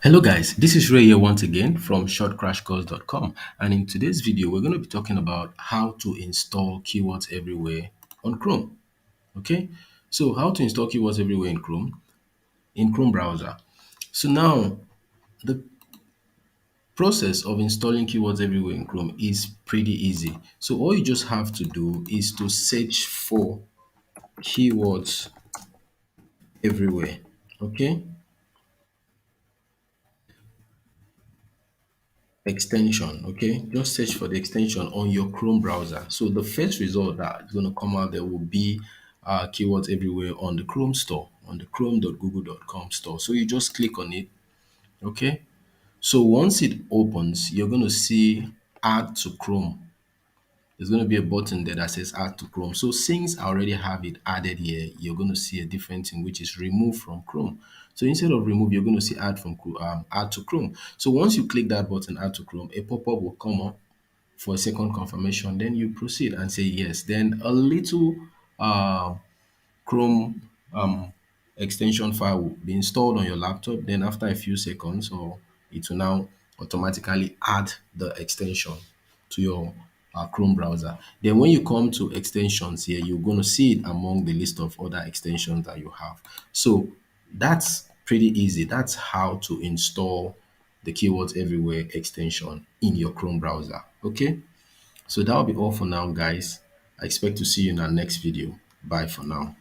Hello guys, this is Ray here once again from shortcrashcourse.com, and in today's video we're going to be talking about how to install keywords everywhere on Chrome. Okay, so how to install keywords everywhere in Chrome browser. So now the process of installing keywords everywhere in Chrome is pretty easy. So all you just have to do is to search for keywords everywhere. Okay, extension. Okay, just search for the extension on your Chrome browser. So the first result that is going to come out there will be keywords everywhere on the Chrome store, on the chrome.google.com store. So you just click on it. Okay, so once it opens, you're going to see add to Chrome. There's going to be a button there that says add to Chrome. So since I already have it added here, you're going to see a different thing, which is remove from Chrome. So instead of remove, you're going to see add to Chrome. So once you click that button, add to Chrome, a pop-up will come up for a second confirmation. Then you proceed and say yes. Then a little uh, Chrome extension file will be installed on your laptop. Then after a few seconds, or it will now automatically add the extension to your Chrome browser. Then when you come to extensions here, you're going to see it among the list of other extensions that you have. So that's pretty easy. That's how to install the Keywords Everywhere extension in your Chrome browser. Okay, so that'll be all for now, guys. I expect to see you in our next video. Bye for now.